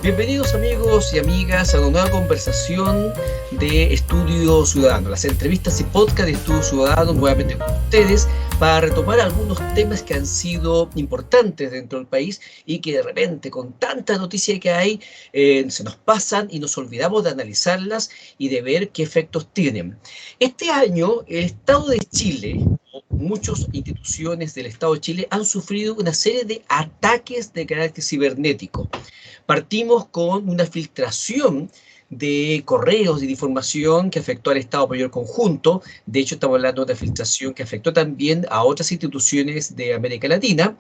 Bienvenidos amigos y amigas a una nueva conversación de Estudio Ciudadano, las entrevistas y podcast de Estudio Ciudadano nuevamente con ustedes para retomar algunos temas que han sido importantes dentro del país y que de repente con tanta noticia que hay se nos pasan y nos olvidamos de analizarlas y de ver qué efectos tienen. Este año el Estado de Chile, muchas instituciones del Estado de Chile han sufrido una serie de ataques de carácter cibernético. Partimos con una filtración de correos y de información que afectó al Estado Mayor Conjunto. De hecho, estamos hablando de una filtración que afectó también a otras instituciones de América Latina.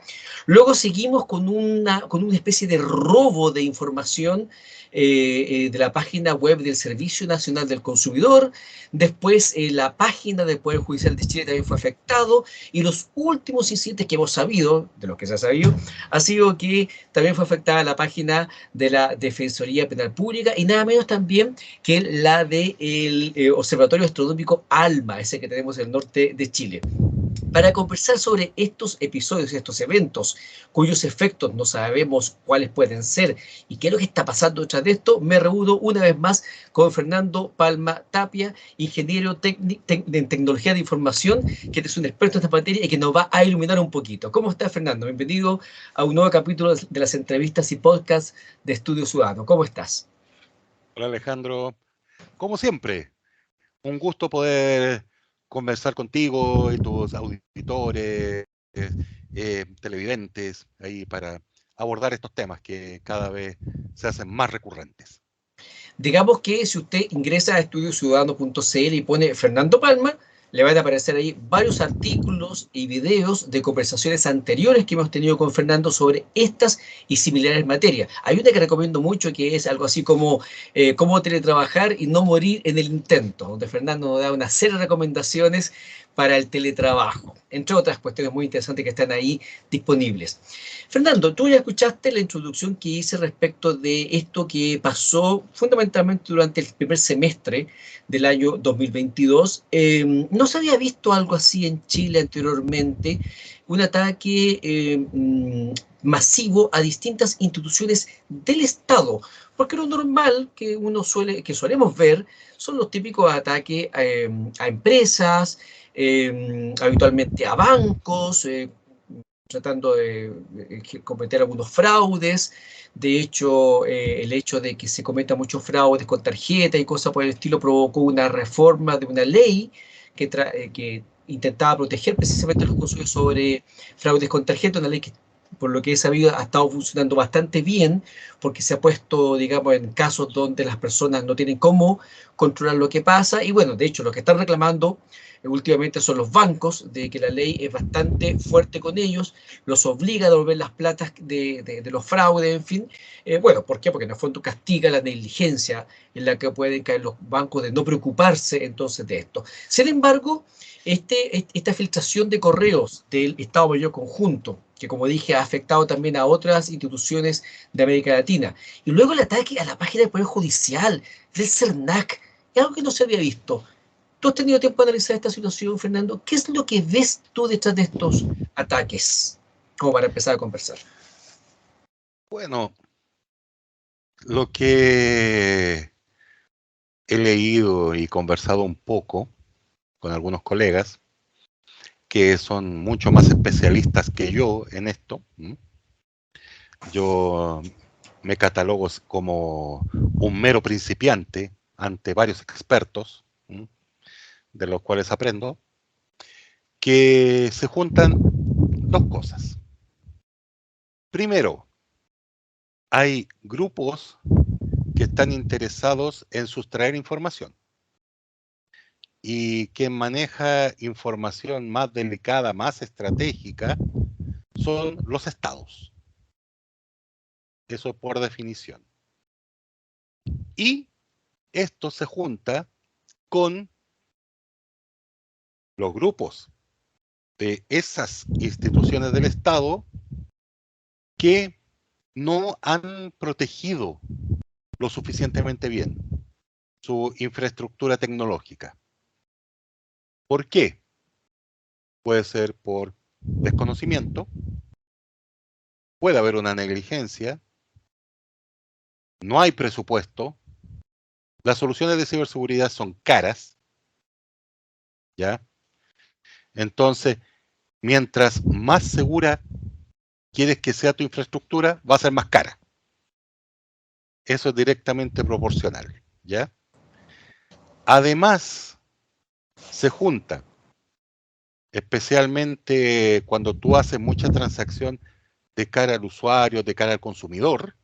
Luego seguimos con una especie de robo de información de la página web del Servicio Nacional del Consumidor. Después, la página del Poder Judicial de Chile también fue afectado. Y los últimos incidentes que hemos sabido, de los que se ha sabido, ha sido que también fue afectada la página de la Defensoría Penal Pública y nada menos también que la del Observatorio Astronómico ALMA, ese que tenemos en el norte de Chile. Para conversar sobre estos episodios y estos eventos, cuyos efectos no sabemos cuáles pueden ser y qué es lo que está pasando detrás de esto, me reúno una vez más con Fernando Palma Tapia, ingeniero en tecnología de información, que es un experto en esta materia y que nos va a iluminar un poquito. ¿Cómo estás, Fernando? Bienvenido a un nuevo capítulo de las entrevistas y podcasts de Estudio Ciudadano. ¿Cómo estás? Hola Alejandro, como siempre, un gusto poder conversar contigo y tus auditores, televidentes, ahí para abordar estos temas que cada vez se hacen más recurrentes. Digamos que si usted ingresa a estudiociudadano.cl y pone Fernando Palma, le van a aparecer ahí varios artículos y videos de conversaciones anteriores que hemos tenido con Fernando sobre estas y similares materias. Hay una que recomiendo mucho que es algo así como cómo teletrabajar y no morir en el intento, donde Fernando nos da una serie de recomendaciones para el teletrabajo, entre otras cuestiones muy interesantes que están ahí disponibles. Fernando, tú ya escuchaste la introducción que hice respecto de esto que pasó fundamentalmente durante el primer semestre del año 2022. No se había visto algo así en Chile anteriormente, un ataque masivo a distintas instituciones del Estado, porque lo normal que solemos ver son los típicos ataques a empresas, habitualmente a bancos, tratando de cometer algunos fraudes. De hecho, el hecho de que se cometan muchos fraudes con tarjeta y cosas por el estilo provocó una reforma de una ley que intentaba proteger precisamente a los consumidores sobre fraudes con tarjeta, una ley que por lo que he sabido ha estado funcionando bastante bien porque se ha puesto, digamos, en casos donde las personas no tienen cómo controlar lo que pasa y bueno, de hecho, lo que están reclamando últimamente son los bancos, de que la ley es bastante fuerte con ellos, los obliga a devolver las platas de los fraudes, en fin. Bueno, ¿por qué? Porque en el fondo castiga la negligencia en la que pueden caer los bancos de no preocuparse entonces de esto. Sin embargo, esta filtración de correos del Estado Mayor Conjunto, que como dije ha afectado también a otras instituciones de América Latina, y luego el ataque a la página del Poder Judicial, del CERNAC, es algo que no se había visto. ¿Tú has tenido tiempo de analizar esta situación, Fernando? ¿Qué es lo que ves tú detrás de estos ataques? Como para empezar a conversar. Bueno, lo que he leído y conversado un poco con algunos colegas que son mucho más especialistas que yo en esto. Yo me catalogo como un mero principiante ante varios expertos, de los cuales aprendo, que se juntan dos cosas. Primero, hay grupos que están interesados en sustraer información. Y quien maneja información más delicada, más estratégica, son los estados. Eso por definición. Y esto se junta con los grupos de esas instituciones del Estado que no han protegido lo suficientemente bien su infraestructura tecnológica. ¿Por qué? Puede ser por desconocimiento, puede haber una negligencia, no hay presupuesto, las soluciones de ciberseguridad son caras, ¿ya? Entonces, mientras más segura quieres que sea tu infraestructura, va a ser más cara. Eso es directamente proporcional, ¿ya? Además, se junta, especialmente cuando tú haces mucha transacción de cara al usuario, de cara al consumidor,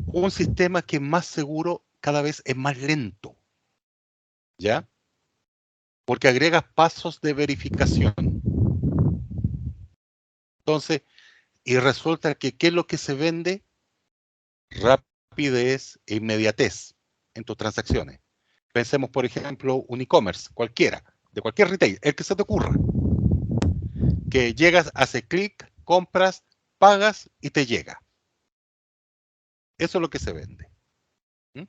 un sistema que es más seguro cada vez es más lento, ¿ya? Porque agregas pasos de verificación. Entonces, y resulta que ¿qué es lo que se vende? Rapidez e inmediatez en tus transacciones. Pensemos, por ejemplo, un e-commerce, cualquiera, de cualquier retail, el que se te ocurra. Que llegas, haces clic, compras, pagas y te llega. Eso es lo que se vende. ¿Mm?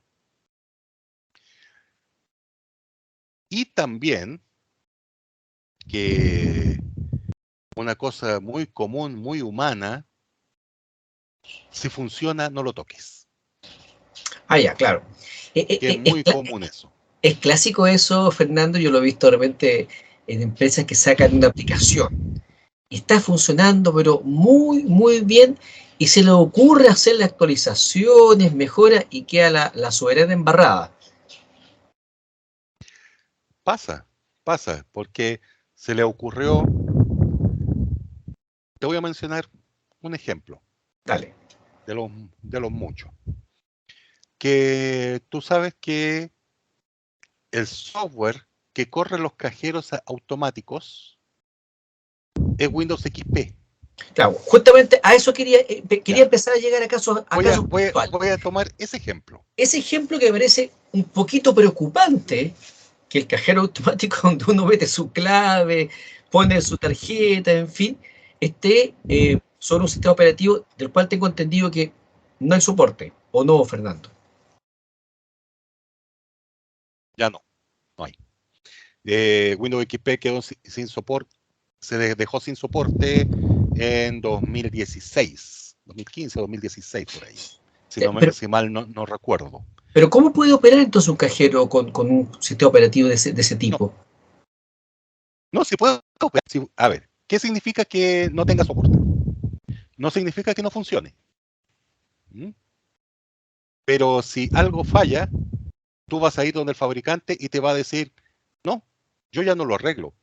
Y también que una cosa muy común, muy humana, si funciona, no lo toques. Ah, ya, claro. Que es muy común eso. Es clásico eso, Fernando, yo lo he visto de repente en empresas que sacan una aplicación y está funcionando, pero muy, muy bien, y se le ocurre hacerle actualizaciones, mejoras y queda la soberana embarrada. Pasa, porque se le ocurrió, te voy a mencionar un ejemplo Dale. de los muchos. Que tú sabes que el software que corre los cajeros automáticos es Windows XP. Claro, justamente a eso quería Ya. empezar a llegar a casos puntuales. Voy a tomar ese ejemplo. Ese ejemplo que me parece un poquito preocupante, que el cajero automático donde uno mete su clave, pone su tarjeta, en fin, esté sobre un sistema operativo del cual tengo entendido que no hay soporte, ¿o no, Fernando? Ya no hay. Windows XP quedó sin soporte, se dejó sin soporte en 2016, 2015, 2016 por ahí. Pero, Si mal no recuerdo. pero ¿cómo puede operar entonces un cajero con un sistema operativo de ese No, tipo? no, si puede operar. A ver, ¿qué significa que no tenga soporte? No significa que no funcione. ¿Mm? Pero si algo falla, tú vas a ir donde el fabricante y te va a decir, no, yo ya no lo arreglo.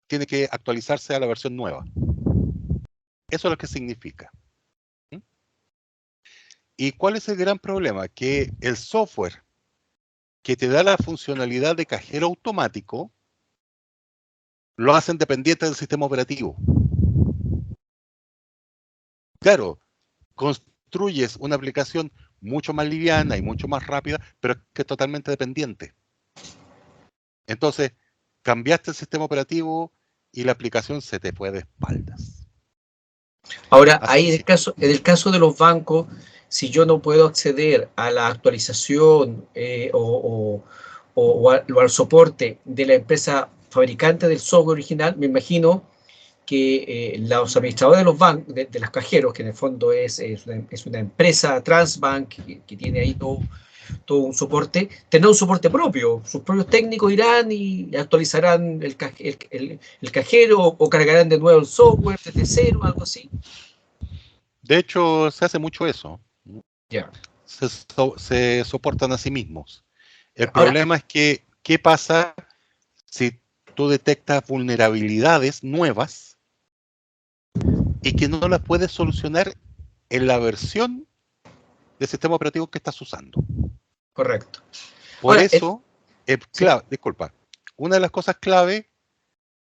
Tiene que actualizarse a la versión nueva. Eso es lo que significa. ¿Mm? ¿Y cuál es el gran problema? Que el software que te da la funcionalidad de cajero automático lo hacen dependiente del sistema operativo. Claro, construyes una aplicación mucho más liviana y mucho más rápida, pero que es totalmente dependiente. Entonces, cambiaste el sistema operativo y la aplicación se te fue de espaldas. Ahora, Así ahí de simple. en el caso de los bancos, si yo no puedo acceder a la actualización o al soporte de la empresa fabricante del software original, me imagino que los administradores de los bancos, de los cajeros, que en el fondo es una empresa Transbank que tiene ahí todo un soporte, tendrá un soporte propio. Sus propios técnicos irán y actualizarán el cajero o cargarán de nuevo el software desde cero, algo así. De hecho, se hace mucho eso. Ya. Se soportan a sí mismos. El Ahora, problema es que, ¿qué pasa si tú detectas vulnerabilidades nuevas y que no las puedes solucionar en la versión del sistema operativo que estás usando? correcto. Por Ahora, eso, sí, disculpa, una de las cosas clave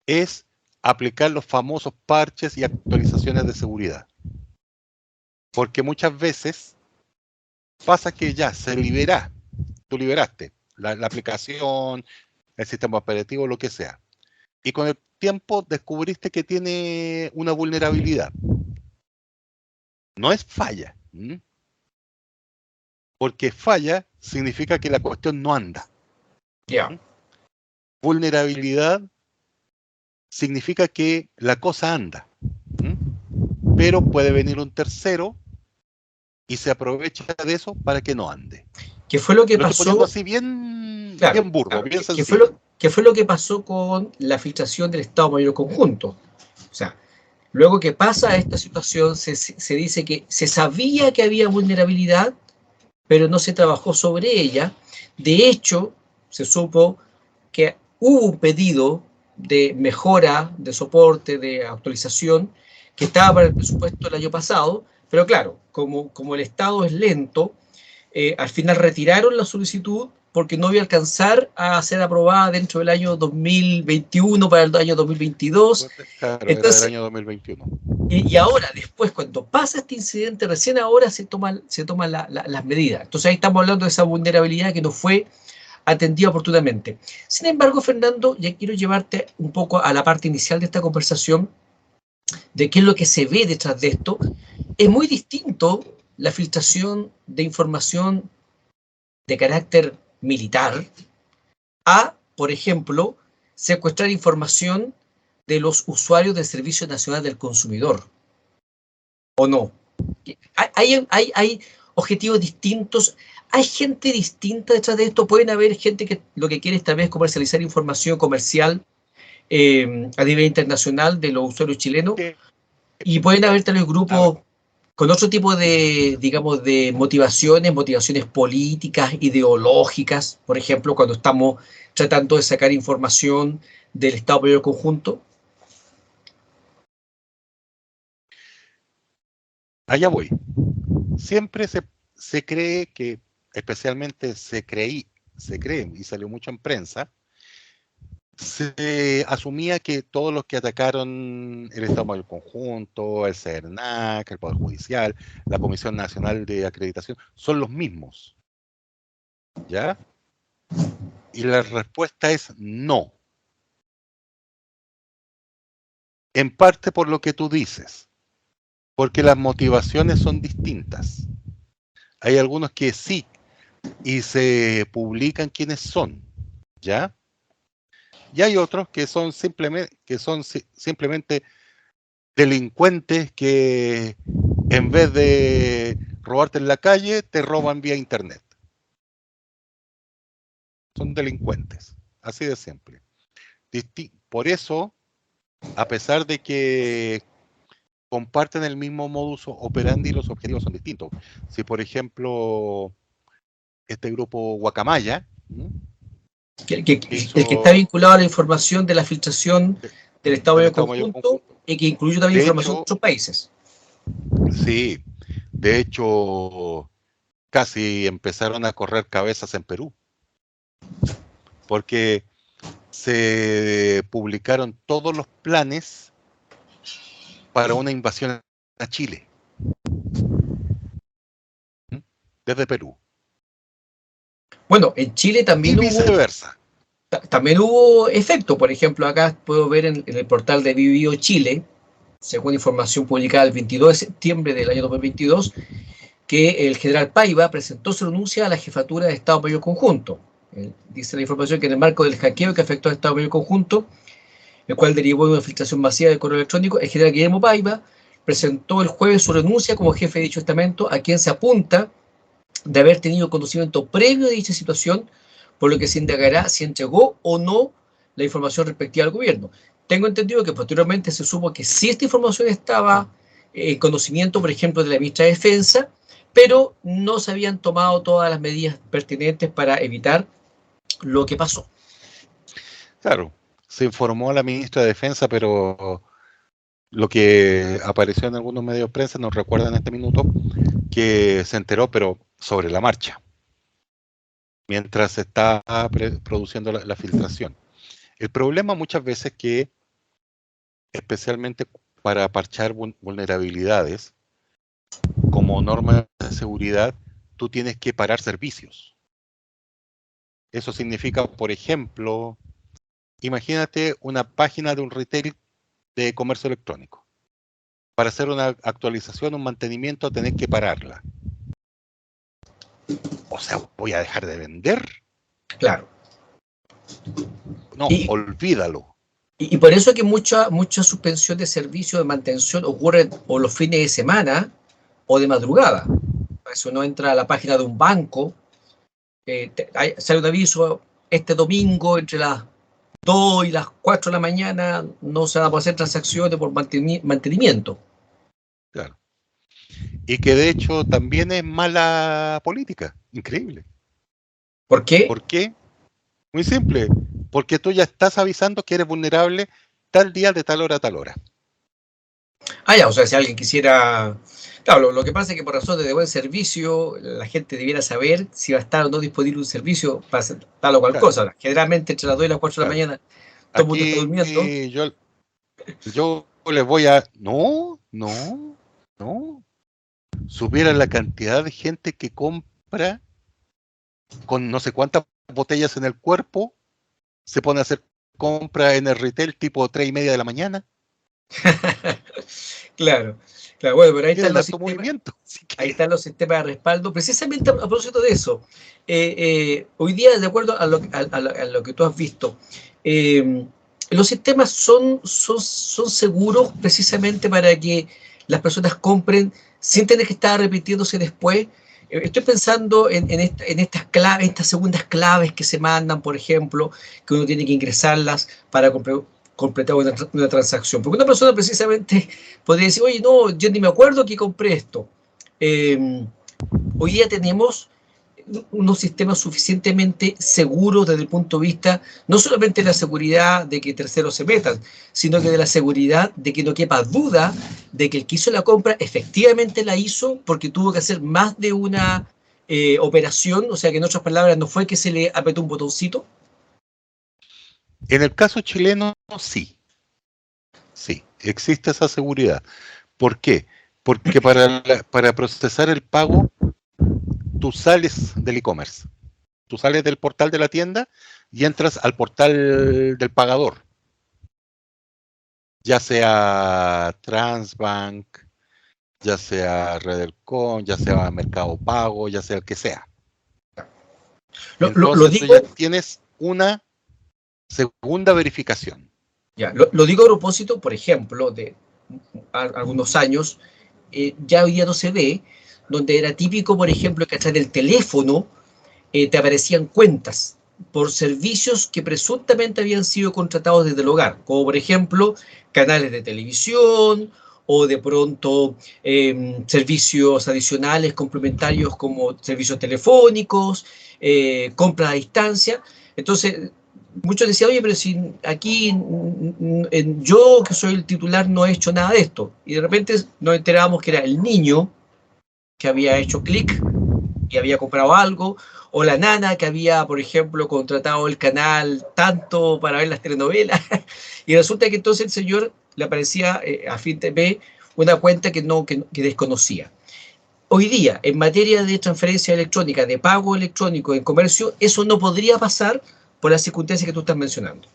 es aplicar los famosos parches y actualizaciones de seguridad. Porque muchas veces pasa que ya se libera, tú liberaste la aplicación, el sistema operativo, lo que sea. Y con el tiempo descubriste que tiene una vulnerabilidad. No es falla, porque falla significa que la cuestión no anda. ya. Vulnerabilidad significa que la cosa anda, pero puede venir un tercero y se aprovecha de eso para que no ande. ¿Qué fue lo que Lo estoy pasó? poniendo así bien, Claro, bien burdo, claro. bien ¿Qué sencillo. qué fue lo que pasó con la filtración del Estado Mayor Conjunto? O sea, luego que pasa esta situación, se dice que se sabía que había vulnerabilidad, pero no se trabajó sobre ella. De hecho, se supo que hubo un pedido de mejora, de soporte, de actualización, que estaba para el presupuesto el año pasado, pero claro, como el Estado es lento, al final retiraron la solicitud porque no iba a alcanzar a ser aprobada dentro del año 2021 para el año 2022. Claro, era del Entonces, año 2021. y ahora, después, cuando pasa este incidente, recién ahora se toman las medidas. Entonces ahí estamos hablando de esa vulnerabilidad que no fue atendida oportunamente. Sin embargo, Fernando, ya quiero llevarte un poco a la parte inicial de esta conversación, de qué es lo que se ve detrás de esto. Es muy distinto la filtración de información de carácter militar a, por ejemplo, secuestrar información de los usuarios del Servicio Nacional del Consumidor. ¿O no? Hay objetivos distintos, hay gente distinta detrás de esto, pueden haber gente que lo que quiere esta vez comercializar información comercial a nivel internacional de los usuarios chilenos, y pueden haber tal vez grupos con otro tipo de, digamos, de motivaciones políticas, ideológicas, por ejemplo, cuando estamos tratando de sacar información del Estado Mayor Conjunto. Allá voy. Siempre se cree que, especialmente se cree, y salió mucho en prensa, se asumía que todos los que atacaron el Estado Mayor Conjunto, el CERNAC, el Poder Judicial, la Comisión Nacional de Acreditación, son los mismos. ¿Ya? Y la respuesta es no. En parte por lo que tú dices, porque las motivaciones son distintas. Hay algunos que sí, y se publican quiénes son, ¿ya? Y hay otros que son simplemente delincuentes que en vez de robarte en la calle, te roban vía internet. Son delincuentes, así de simple. Por eso, a pesar de que comparten el mismo modus operandi, los objetivos son distintos. Si, por ejemplo, este grupo Guacamaya, El que está vinculado a la información de la filtración del Estado Mayor Conjunto y que incluye también información de otros países. Sí, de hecho, casi empezaron a correr cabezas en Perú, porque se publicaron todos los planes para una invasión a Chile, desde Perú. Bueno, en Chile también y viceversa. También hubo efecto. Por ejemplo, acá puedo ver en el portal de Vivío Chile, según información publicada el 22 de septiembre del año 2022, que el general Paiva presentó su renuncia a la jefatura de Estado Mayor Conjunto. Dice la información que en el marco del hackeo que afectó al Estado Mayor Conjunto, el cual derivó de una filtración masiva de correo electrónico, el general Guillermo Paiva presentó el jueves su renuncia como jefe de dicho estamento, a quien se apunta de haber tenido conocimiento previo de dicha situación, por lo que se indagará si entregó o no la información respectiva al gobierno. Tengo entendido que posteriormente se supo que sí esta información estaba en conocimiento, por ejemplo, de la ministra de Defensa, pero no se habían tomado todas las medidas pertinentes para evitar lo que pasó. Claro, se informó a la ministra de Defensa, pero lo que apareció en algunos medios de prensa, nos recuerda en este minuto, que se enteró, pero sobre la marcha, mientras se está produciendo la filtración. El problema muchas veces que, especialmente para parchar vulnerabilidades, como norma de seguridad, tú tienes que parar servicios. Eso significa, por ejemplo, imagínate una página de un retail de comercio electrónico. Para hacer una actualización, un mantenimiento, tenés que pararla. O sea, ¿voy a dejar de vender? Claro. No, olvídalo. Y por eso es que mucha suspensión de servicio de mantención ocurre o los fines de semana o de madrugada. Si uno entra a la página de un banco, sale un aviso, este domingo entre las 2 y las 4 de la mañana no se van a poder hacer transacciones por mantenimiento. Claro. Y que de hecho también es mala política, increíble. ¿Por qué? ¿Por qué? Muy simple, porque tú ya estás avisando que eres vulnerable tal día de tal hora a tal hora. Ya, o sea, si alguien quisiera... Claro, lo que pasa es que por razones de buen servicio, la gente debiera saber si va a estar o no disponible un servicio para hacer tal o cual Claro, cosa. Ahora, generalmente entre las 2 y las 4 de la claro. mañana todo el mundo está Aquí durmiendo. yo les voy a... No, no, no. Supieran la cantidad de gente que compra con no sé cuántas botellas en el cuerpo, se pone a hacer compra en el retail tipo 3:30 de la mañana. Claro, claro, bueno, pero Tienen harto movimiento. Así ahí que, están los sistemas de respaldo. Precisamente a propósito de eso, hoy día, de acuerdo a lo que tú has visto, eh, los sistemas son seguros precisamente para que las personas compren sin tener que estar repitiéndose después. Estoy pensando en estas claves, estas segundas claves que se mandan, por ejemplo, que uno tiene que ingresarlas para completar una transacción. Porque una persona precisamente podría decir, oye, no, yo ni me acuerdo que compré esto. Eh, Hoy día tenemos unos sistemas suficientemente seguros desde el punto de vista no solamente de la seguridad de que terceros se metan, sino que de la seguridad de que no quepa duda de que el que hizo la compra efectivamente la hizo porque tuvo que hacer más de una operación, o sea que en otras palabras no fue que se le apretó un botoncito. en el caso chileno, sí, sí, existe esa seguridad. ¿Por qué? Porque para procesar el pago, tú sales del e-commerce, tú sales del portal de la tienda y entras al portal del pagador, ya sea Transbank, ya sea Redelcom, ya sea Mercado Pago, ya sea el que sea. Lo Entonces tú digo ya tienes una segunda verificación. Ya, lo digo a propósito, por ejemplo, de algunos años, ya hoy día no se ve, donde era típico, por ejemplo, que a través del teléfono te aparecían cuentas por servicios que presuntamente habían sido contratados desde el hogar, como por ejemplo canales de televisión o de pronto servicios adicionales complementarios como servicios telefónicos, compras a distancia. Entonces, muchos decían, oye, pero si aquí yo que soy el titular no he hecho nada de esto. Y de repente nos enterábamos que era el niño que había hecho clic y había comprado algo, o la nana que había, por ejemplo, contratado el canal tanto para ver las telenovelas, y resulta que entonces el señor le aparecía a fin de mes una cuenta que desconocía. Hoy día, en materia de transferencia electrónica, de pago electrónico en comercio, eso no podría pasar por las circunstancias que tú estás mencionando.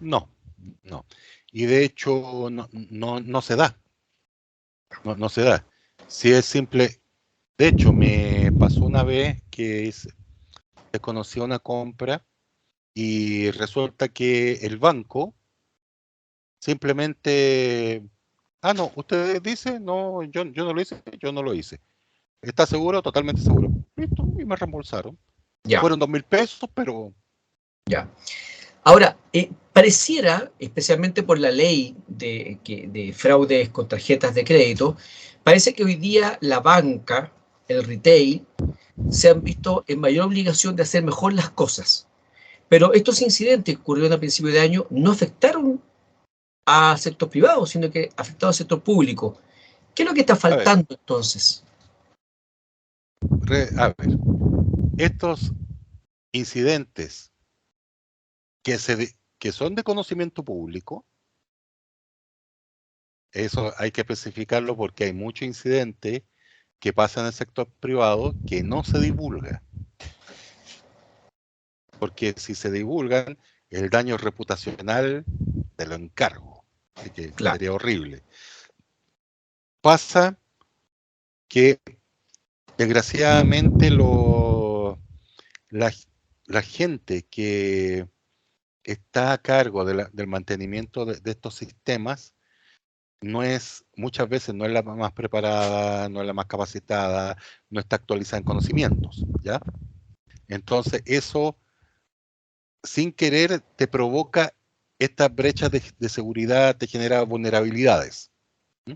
No, no. Y de hecho no se da, no se da. Si es simple, de hecho me pasó una vez que desconocí una compra y resulta que el banco simplemente, no, usted dice, no, yo no lo hice, yo no lo hice. ¿Está seguro? Totalmente seguro. Listo, y me reembolsaron. Ya, Fueron 2.000 pesos, pero ya. Ahora, pareciera, especialmente por la ley de fraudes con tarjetas de crédito, parece que hoy día la banca, el retail, se han visto en mayor obligación de hacer mejor las cosas. Pero estos incidentes que ocurrieron a principio de año no afectaron al sector privado, sino que afectaron al sector público. ¿Qué es lo que está a ver, faltando entonces? a ver, estos incidentes que son de conocimiento público, eso hay que especificarlo porque hay muchos incidentes que pasan en el sector privado que no se divulga. Porque si se divulgan, el daño reputacional te lo encargo. Así que Claro, sería horrible. Pasa que desgraciadamente la, la gente que está a cargo del mantenimiento de estos sistemas muchas veces no es la más preparada, no es la más capacitada, no está actualizada en conocimientos, ¿ya? Entonces eso, sin querer, te provoca estas brechas de seguridad, te genera vulnerabilidades. ¿Mm?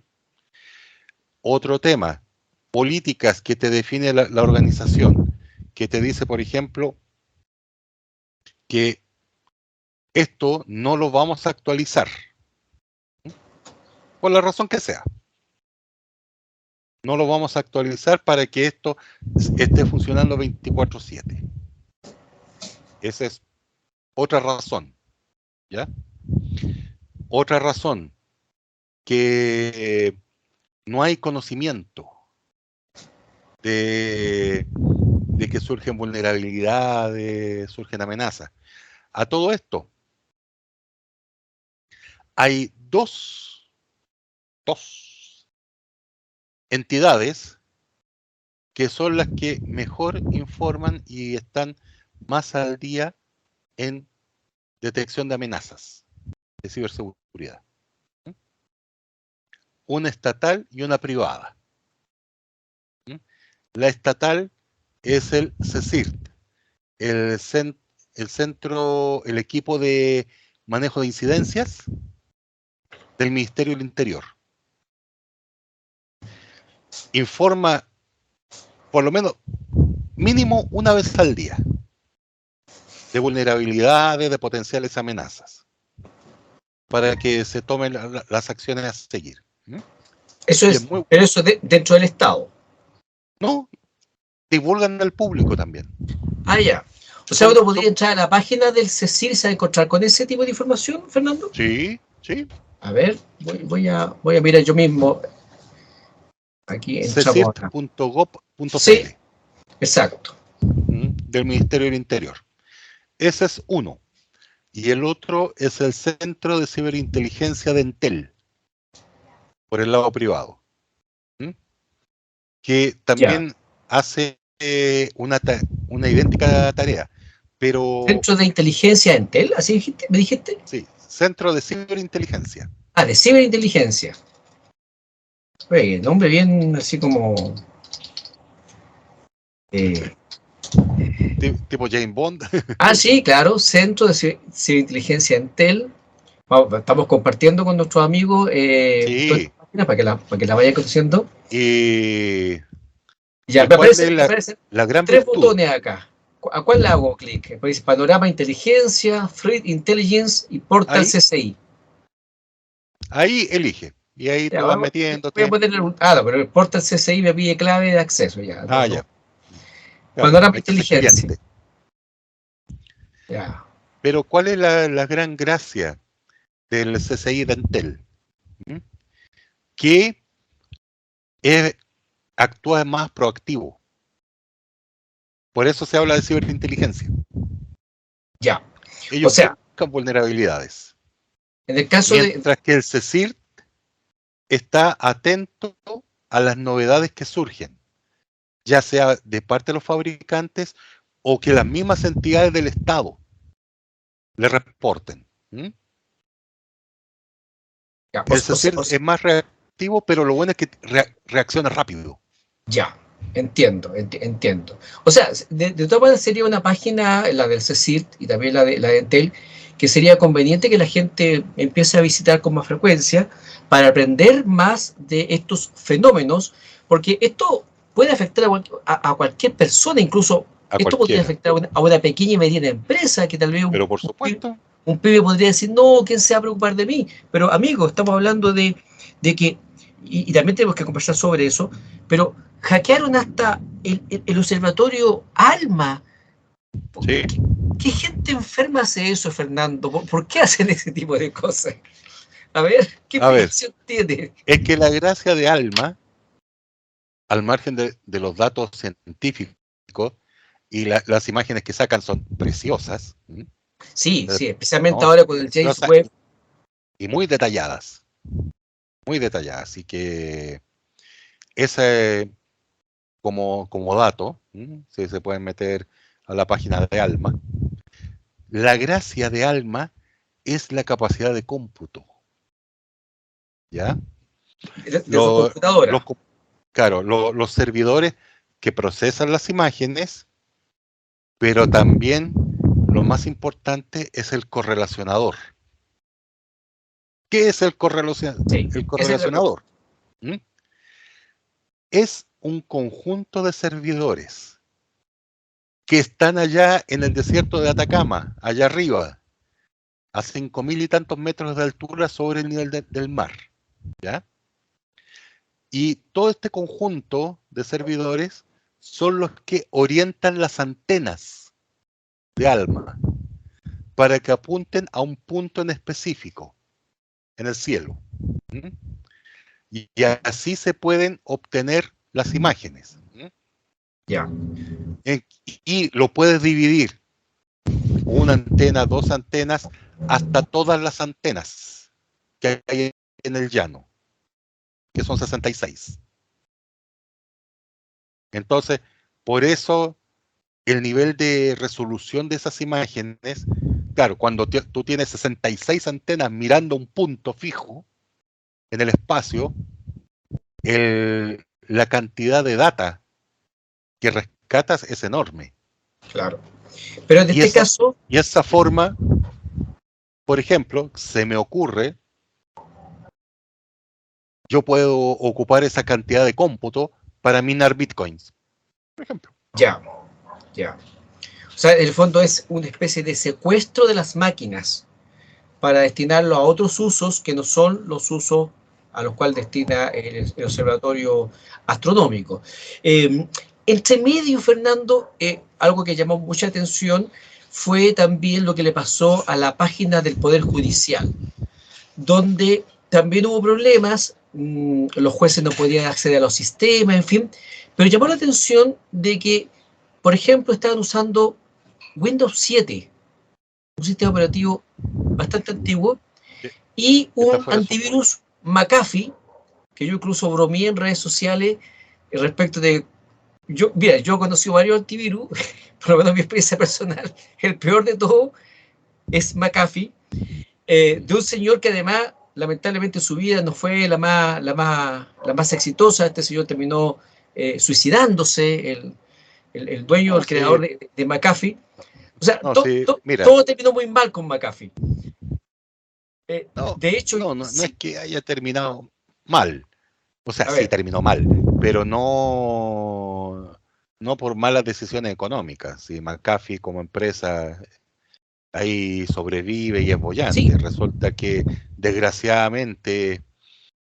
Otro tema, políticas que te define la organización, que te dice, por ejemplo, que esto no lo vamos a actualizar, por la razón que sea. No lo vamos a actualizar para que esto esté funcionando 24/7. Esa es otra razón, ¿ya? Otra razón, que no hay conocimiento de que surgen vulnerabilidades, surgen amenazas. A todo esto, hay dos entidades que son las que mejor informan y están más al día en detección de amenazas de ciberseguridad. Una estatal y una privada. La estatal es el CSIRT, el equipo de manejo de incidencias del Ministerio del Interior. Informa por lo menos mínimo una vez al día de vulnerabilidades, de potenciales amenazas, para que se tomen las acciones a seguir. Eso es, pero eso dentro del Estado. No, divulgan al público también. Ah, ya. O sea, uno podría entrar a la página del CSIR y se va a encontrar con ese tipo de información, Fernando. Sí, sí. A ver, voy a mirar yo mismo. Aquí entramos acá. CSIRT.gov.cl. Sí, exacto. Del Ministerio del Interior. Ese es uno. Y el otro es el Centro de Ciberinteligencia de Entel, por el lado privado, que también hace una idéntica tarea, pero... ¿Centro de Inteligencia Entel? ¿Así me dijiste? Sí, Centro de Ciberinteligencia. Ah, de Ciberinteligencia. Oye, nombre bien así como... tipo James Bond. Ah, sí, claro, Centro de Ciberinteligencia Entel. Estamos compartiendo con nuestros amigos sí. toda esta página para que la vayan conociendo. Ya, me aparecen la gran tres virtud. Botones acá. ¿A cuál le hago clic? Pues Panorama Inteligencia, Threat Intelligence y Portal ahí. CCI. Ahí elige. Y ahí ya, tú vas metiéndote. Voy a ponerle pero el Portal CCI me pide clave de acceso. Ya, ya. Panorama Inteligencia. Ya. Pero ¿cuál es la gran gracia del CCI de Entel? Que actúa más proactivo. Por eso se habla de ciberinteligencia. Ya. Ellos buscan vulnerabilidades. En el caso mientras que el CSIRT está atento a las novedades que surgen, ya sea de parte de los fabricantes o que las mismas entidades del Estado le reporten. Ya, el CSIRT es más reactivo, pero lo bueno es que reacciona rápido. Ya, entiendo. O sea, de todas maneras sería una página, la del CSIRT y también la de Entel, que sería conveniente que la gente empiece a visitar con más frecuencia para aprender más de estos fenómenos, porque esto puede afectar a cualquier persona, incluso esto podría afectar a una pequeña y mediana empresa que tal vez pero por supuesto un pibe podría decir, no, ¿quién se va a preocupar de mí? Pero amigos, estamos hablando de que, y también tenemos que conversar sobre eso, pero hackearon hasta el observatorio ALMA. Sí. ¿Qué gente enferma hace eso, Fernando? ¿Por qué hacen ese tipo de cosas? A ver, ¿qué explicación tiene? Es que la gracia de ALMA, al margen de los datos científicos y las imágenes que sacan son preciosas. Sí, especialmente ahora con el James Webb. Y muy detalladas. Así que ese como dato, si se pueden meter a la página de ALMA. La gracia de ALMA es la capacidad de cómputo. ¿Ya? de su Lo- los, computadora. co- claro, los servidores que procesan las imágenes, pero también lo más importante es el correlacionador. ¿Qué es Sí, el esa es la pregunta. correlacionador? ¿Mm? Es un conjunto de servidores que están allá en el desierto de Atacama, allá arriba, a 5.000 y tantos metros de altura sobre el nivel del mar, ¿ya? Y todo este conjunto de servidores son los que orientan las antenas de ALMA para que apunten a un punto en específico en el cielo. ¿Mm? Y así se pueden obtener las imágenes. ¿Mm? Ya, Y lo puedes dividir, una antena, dos antenas, hasta todas las antenas que hay en el llano, que son 66. Entonces, por eso el nivel de resolución de esas imágenes, claro, cuando tú tienes 66 antenas mirando un punto fijo en el espacio, la cantidad de data que rescatas es enorme. claro. Pero en Y este esa, caso, y esa forma, por ejemplo, se me ocurre, yo puedo ocupar esa cantidad de cómputo para minar bitcoins, por ejemplo. ya, ya. O sea, en el fondo es una especie de secuestro de las máquinas para destinarlo a otros usos que no son los usos a los cuales destina el observatorio astronómico. Entre medio, Fernando, algo que llamó mucha atención fue también lo que le pasó a la página del Poder Judicial, donde también hubo problemas, los jueces no podían acceder a los sistemas, en fin, pero llamó la atención de que, por ejemplo, estaban usando Windows 7, un sistema operativo bastante antiguo, y Está un fuera de software. antivirus McAfee, que yo incluso bromeé en redes sociales respecto de... Mira, yo he conocido varios antivirus, por lo menos mi experiencia personal, el peor de todo es McAfee, de un señor que además, lamentablemente, su vida no fue la más exitosa. Este señor terminó suicidándose, el dueño, No, el creador sí, de McAfee. O sea, no, sí, mira, todo terminó muy mal con McAfee. no, De hecho, no es sí, que haya terminado mal. O sea, a sí ver, terminó mal, pero no por malas decisiones económicas. Si McAfee como empresa ahí sobrevive y es sí, bollante. Resulta que desgraciadamente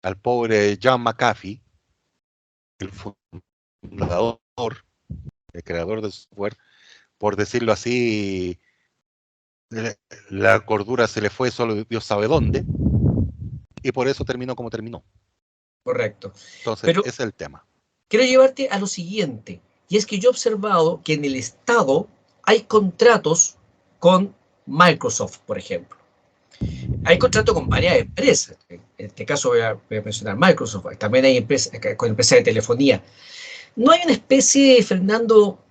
al pobre John McAfee, el fundador, el creador del software, por decirlo así, la cordura se le fue solo Dios sabe dónde, y por eso terminó como terminó. correcto. Entonces, Pero ese es el tema. quiero llevarte a lo siguiente, y es que yo he observado que en el Estado hay contratos con Microsoft, por ejemplo. Hay contratos con varias empresas. En este caso voy a mencionar Microsoft. También hay empresas con empresas de telefonía. No hay una especie, Fernando,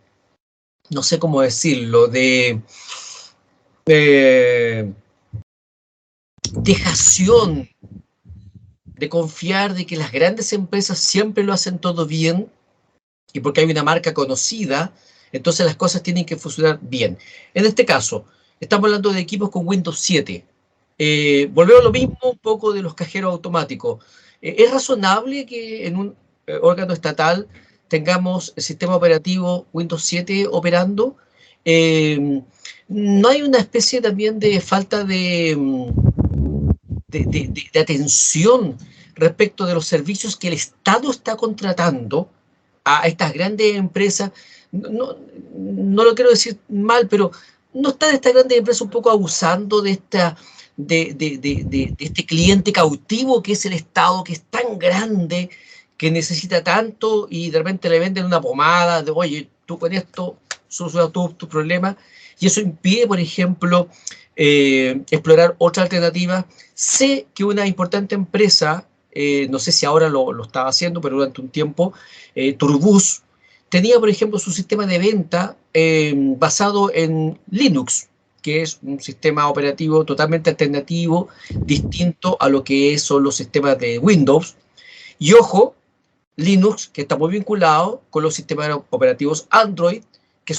no sé cómo decirlo, de eh, dejación de confiar de que las grandes empresas siempre lo hacen todo bien y porque hay una marca conocida, entonces las cosas tienen que funcionar bien. En este caso, estamos hablando de equipos con Windows 7. Volvemos a lo mismo un poco de los cajeros automáticos. ¿Es razonable que en un órgano estatal tengamos el sistema operativo Windows 7 operando? ¿No hay una especie también de falta de atención respecto de los servicios que el Estado está contratando a estas grandes empresas? No, no lo quiero decir mal, pero ¿no están estas grandes empresas un poco abusando de este cliente cautivo que es el Estado, que es tan grande, que necesita tanto y de repente le venden una pomada de, oye, tú con esto solucionas todos tus problemas? Y eso impide, por ejemplo, explorar otra alternativa. Sé que una importante empresa, no sé si ahora lo estaba haciendo, pero durante un tiempo, Turbus, tenía, por ejemplo, su sistema de venta basado en Linux, que es un sistema operativo totalmente alternativo, distinto a lo que son los sistemas de Windows. Y ojo, Linux, que está muy vinculado con los sistemas operativos Android, que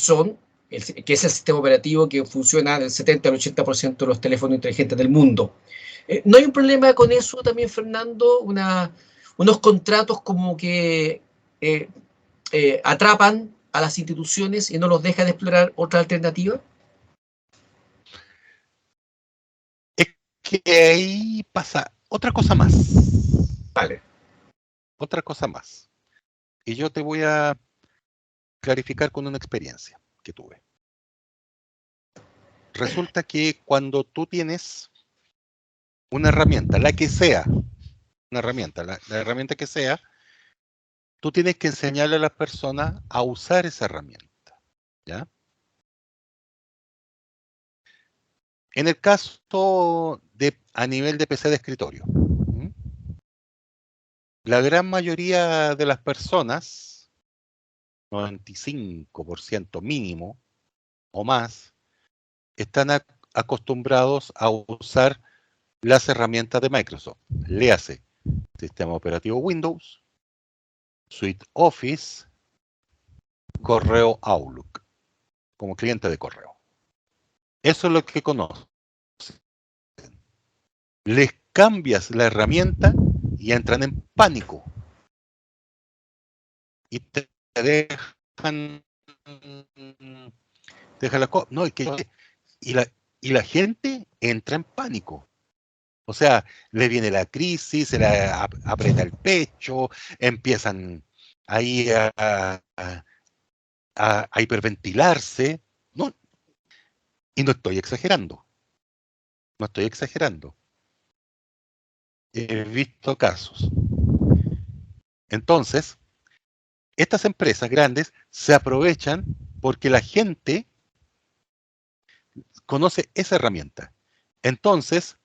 que es el sistema operativo que funciona en el 70 al 80% de los teléfonos inteligentes del mundo. ¿No hay un problema con eso también, Fernando? Unos contratos como que eh, atrapan a las instituciones y no los dejan explorar otra alternativa. Es que ahí pasa otra cosa más. Vale. Otra cosa más. Y yo te voy a clarificar con una experiencia que tuve. Resulta que cuando tú tienes una herramienta, la que sea, una herramienta, la herramienta que sea, tú tienes que enseñarle a las personas a usar esa herramienta, ¿ya? En el caso de a nivel de PC de escritorio, la gran mayoría de las personas, 95% mínimo o más, están acostumbrados a usar las herramientas de Microsoft. Léase sistema operativo Windows, Suite Office, correo Outlook, como cliente de correo. Eso es lo que conocen. Les cambias la herramienta y entran en pánico. Y te dejan la cosa. No, y la gente entra en pánico. O sea, le viene la crisis, se le aprieta el pecho, empiezan ahí a hiperventilarse. No, y no estoy exagerando. No estoy exagerando. He visto casos. Entonces, estas empresas grandes se aprovechan porque la gente conoce esa herramienta. Entonces,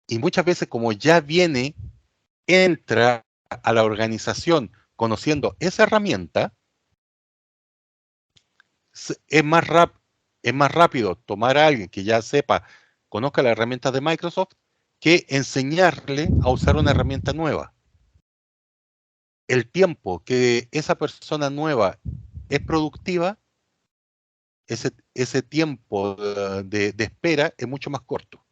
y muchas veces como ya entra a la organización conociendo esa herramienta, es más rápido tomar a alguien que ya conozca la herramienta de Microsoft, que enseñarle a usar una herramienta nueva. El tiempo que esa persona nueva es productiva, ese tiempo de espera es mucho más corto.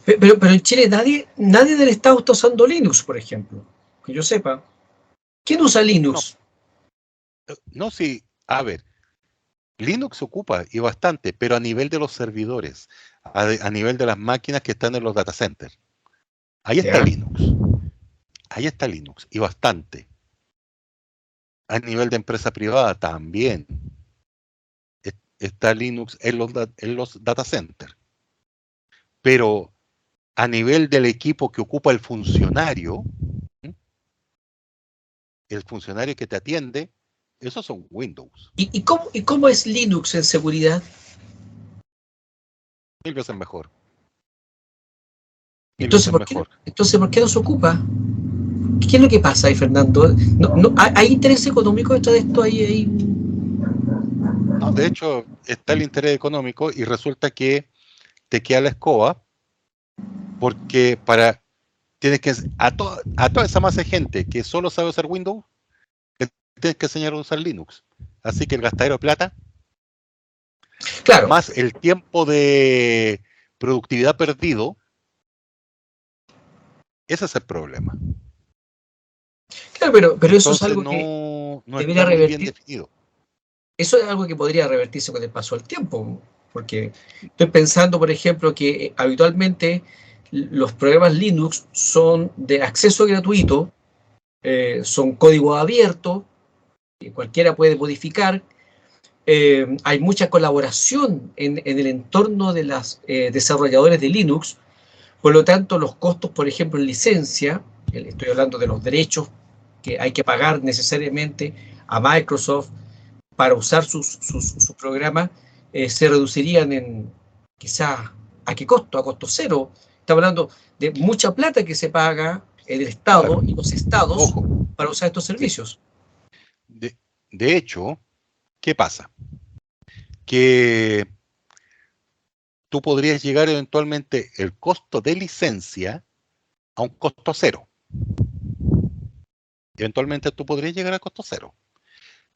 Pero en Chile nadie del Estado está usando Linux, por ejemplo, que yo sepa. ¿Quién usa Linux? No, sí, a ver, Linux ocupa y bastante, pero a nivel de los servidores, a nivel de las máquinas que están en los data centers. Ahí está Linux. Ahí está Linux y bastante. A nivel de empresa privada también está Linux en los data centers. Pero a nivel del equipo que ocupa el funcionario que te atiende, esos son Windows. ¿Y cómo es Linux en seguridad? 1000 veces mejor. Entonces, ¿por qué no se ocupa? ¿Qué es lo que pasa ahí, Fernando? ¿Hay interés económico detrás de esto? No, de hecho, está el interés económico y resulta que te queda la escoba porque tienes que a toda esa masa de gente que solo sabe usar Windows, tienes que enseñar a usar Linux. Así que el gastadero de plata, claro, más el tiempo de productividad perdido, ese es el problema. claro, pero entonces, eso es algo que no debería está muy bien revertir. definido. Eso es algo que podría revertirse con el paso del tiempo, porque estoy pensando, por ejemplo, que habitualmente los programas Linux son de acceso gratuito, son código abierto, que cualquiera puede modificar. Hay mucha colaboración en el entorno de los desarrolladores de Linux, por lo tanto los costos, por ejemplo, en licencia, estoy hablando de los derechos que hay que pagar necesariamente a Microsoft para usar sus programas, se reducirían en quizás ¿a qué costo? A costo cero. Estamos hablando de mucha plata que se paga el Estado Claro. y los estados Ojo, para usar estos servicios. De hecho, ¿qué pasa? Que tú podrías llegar eventualmente el costo de licencia a un costo cero. eventualmente tú podrías llegar a costo cero.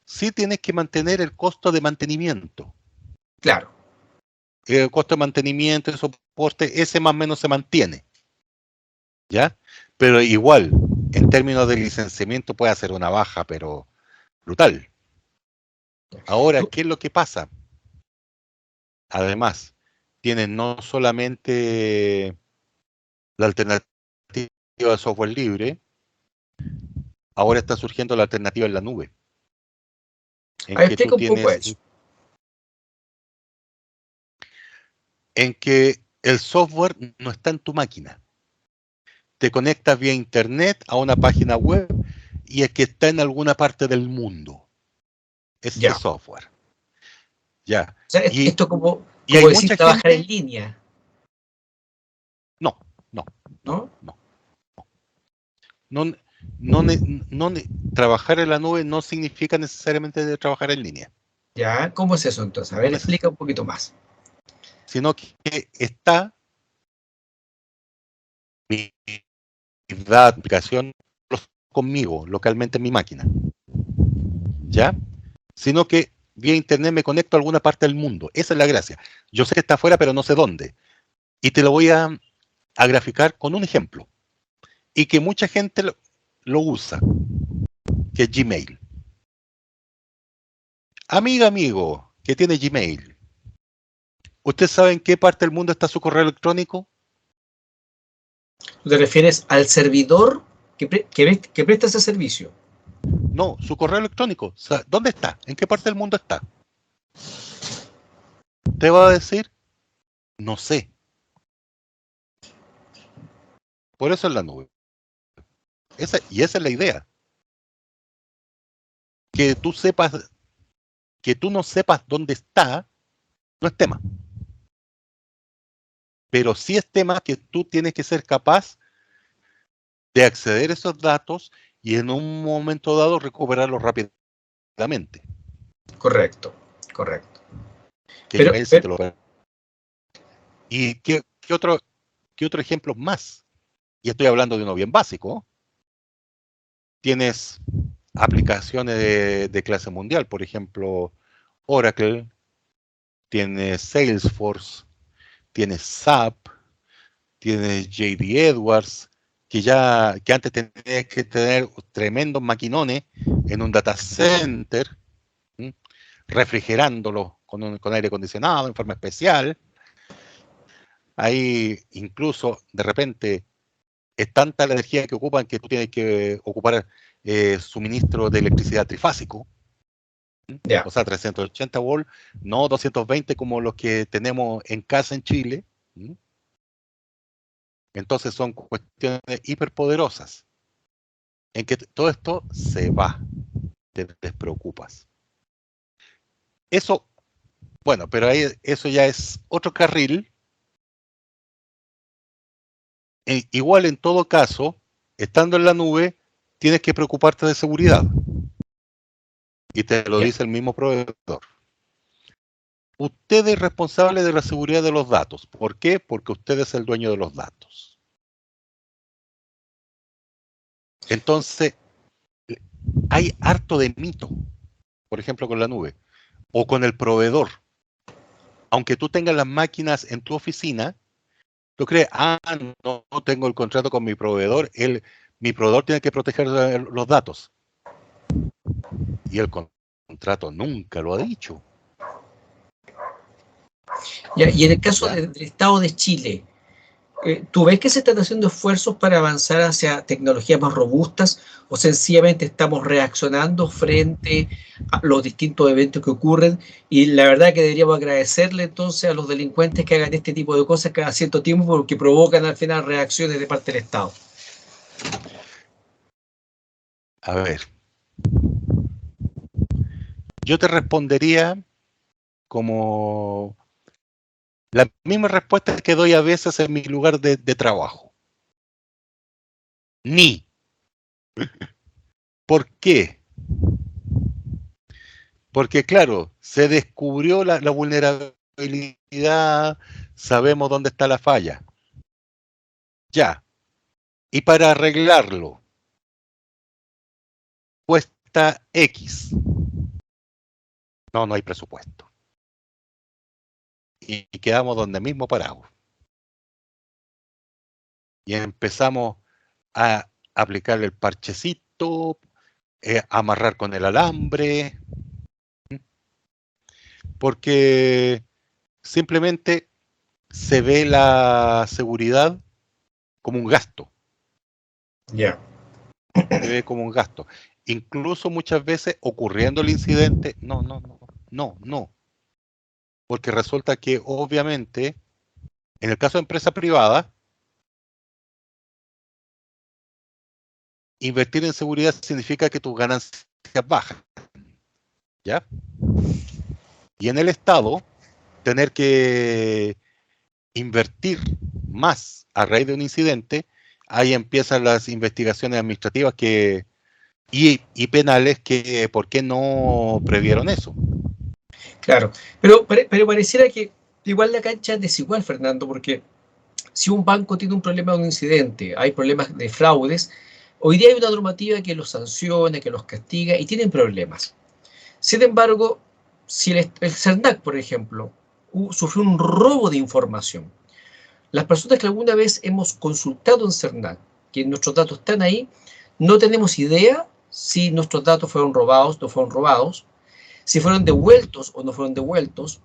Sí tienes que mantener el costo de mantenimiento. Claro. El costo de mantenimiento y soporte, ese más o menos se mantiene. ¿Ya? Pero igual, en términos de licenciamiento puede hacer una baja, pero brutal. Ahora, ¿qué es lo que pasa? Además, tienen no solamente la alternativa de software libre, ahora está surgiendo la alternativa en la nube. En que tú Explica un poco tienes, eso. en que el software no está en tu máquina. Te conectas vía internet a una página web y es que está en alguna parte del mundo. Ese Ya. software. Ya. O sea, Y, esto como, y hay como decir mucha trabajar en gente. línea, No, no, no, ¿no? no. No, no, no, trabajar en la nube no significa necesariamente de trabajar en línea. Ya, ¿cómo es eso entonces? A No ver, explica un poquito más. sino que está mi aplicación conmigo localmente en mi máquina. ¿Ya? Sino que vía internet me conecto a alguna parte del mundo. Esa es la gracia. Yo sé que está afuera, pero no sé dónde. Y te lo voy a graficar con un ejemplo. Y que mucha gente lo usa, que es Gmail. Amigo, que tiene Gmail. ¿Usted sabe en qué parte del mundo está su correo electrónico? ¿Tú te refieres al servidor que presta ese servicio? No, su correo electrónico. ¿Dónde está? ¿En qué parte del mundo está? Te va a decir, no sé. Por eso es la nube. Y esa es la idea. Que tú sepas, que tú no sepas dónde está, no es tema. Pero sí es tema que tú tienes que ser capaz de acceder a esos datos y en un momento dado recuperarlos rápidamente. Correcto, correcto. Que Pero, Gmail sí pero te lo permite. ¿Y qué otro ejemplo más? Y estoy hablando de uno bien básico. Tienes aplicaciones de clase mundial, por ejemplo, Oracle, tienes Salesforce, tienes SAP, tienes JD Edwards, que antes tenías que tener tremendos maquinones en un data center, ¿sí? Refrigerándolo con aire acondicionado en forma especial. Ahí incluso de repente es tanta la energía que ocupan que tú tienes que ocupar suministro de electricidad trifásico. ya, O sea, 380 volts, no 220 como los que tenemos en casa en Chile. Entonces son cuestiones hiperpoderosas en que todo esto se va, te despreocupas. Eso, bueno, pero ahí eso ya es otro carril. Igual en todo caso, estando en la nube, tienes que preocuparte de seguridad. Y te lo ya. dice el mismo proveedor. Usted es responsable de la seguridad de los datos. ¿Por qué? Porque usted es el dueño de los datos. Entonces, hay harto de mito, por ejemplo, con la nube o con el proveedor. Aunque tú tengas las máquinas en tu oficina, tú crees, no tengo el contrato con mi proveedor, mi proveedor tiene que proteger los datos. Y el contrato nunca lo ha dicho. Ya, y en el caso ¿Ya? del Estado de Chile, ¿tú ves que se están haciendo esfuerzos para avanzar hacia tecnologías más robustas o sencillamente estamos reaccionando frente a los distintos eventos que ocurren? Y la verdad que deberíamos agradecerle entonces a los delincuentes que hagan este tipo de cosas cada cierto tiempo porque provocan al final reacciones de parte del Estado. A ver, yo te respondería como la misma respuesta que doy a veces en mi lugar de trabajo. Ni. ¿Por qué? Porque claro, se descubrió la vulnerabilidad, sabemos dónde está la falla. Ya. Y para arreglarlo, cuesta X. No hay presupuesto. Y quedamos donde mismo parados. Y empezamos a aplicarle el parchecito, amarrar con el alambre, porque simplemente se ve la seguridad como un gasto. Ya. Se ve como un gasto. Incluso muchas veces ocurriendo el incidente, no. Porque resulta que obviamente, en el caso de empresa privada, invertir en seguridad significa que tus ganancias bajan, ¿ya? Y en el Estado, tener que invertir más a raíz de un incidente, ahí empiezan las investigaciones administrativas y penales que ¿por qué no previeron eso? Claro, pero pareciera que igual la cancha es desigual, Fernando, porque si un banco tiene un problema de un incidente, hay problemas de fraudes, hoy día hay una normativa que los sanciona, que los castiga y tienen problemas. Sin embargo, si el CERNAC, por ejemplo, sufrió un robo de información, las personas que alguna vez hemos consultado en CERNAC, que nuestros datos están ahí, no tenemos idea si nuestros datos fueron robados o no fueron robados, si fueron devueltos o no fueron devueltos,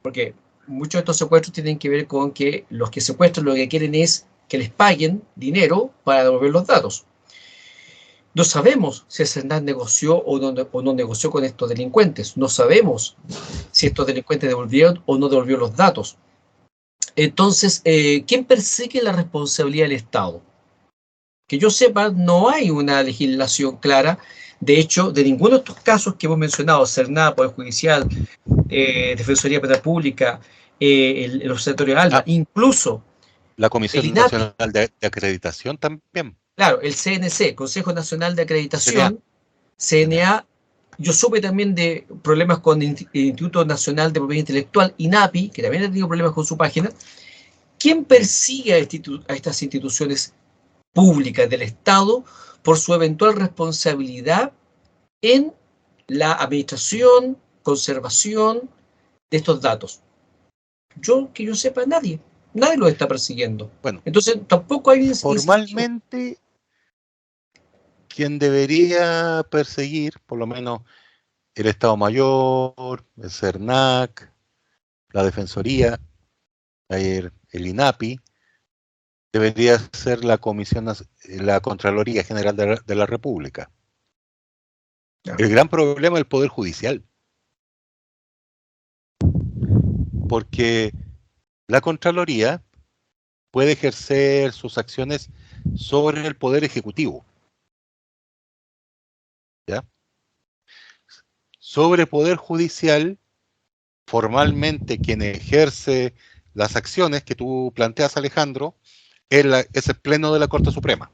porque muchos de estos secuestros tienen que ver con que los que secuestran lo que quieren es que les paguen dinero para devolver los datos. No sabemos si el CERNAC negoció o no negoció con estos delincuentes. No sabemos si estos delincuentes devolvieron o no devolvieron los datos. Entonces, ¿quién persigue la responsabilidad del Estado? Que yo sepa, no hay una legislación clara. De hecho, de ninguno de estos casos que hemos mencionado, CERNAC, Poder Judicial, Defensoría Penal Pública, el Observatorio ALBA, incluso La Comisión el INAPI, Nacional de Acreditación también. claro, el CNC, Consejo Nacional de Acreditación, CNA. Yo supe también de problemas con el Instituto Nacional de Propiedad Intelectual, INAPI, que también ha tenido problemas con su página. ¿Quién persigue a estas instituciones públicas del Estado por su eventual responsabilidad en la administración, conservación de estos datos? Que yo sepa, nadie los está persiguiendo. Bueno, entonces tampoco hay formalmente quien debería perseguir, por lo menos el Estado Mayor, el CERNAC, la Defensoría, el INAPI, debería ser la Contraloría General de la República. Claro. El gran problema es el Poder Judicial. Porque la Contraloría puede ejercer sus acciones sobre el Poder Ejecutivo. ¿Ya? Sobre el Poder Judicial, formalmente quien ejerce las acciones que tú planteas, Alejandro, es el Pleno de la Corte Suprema.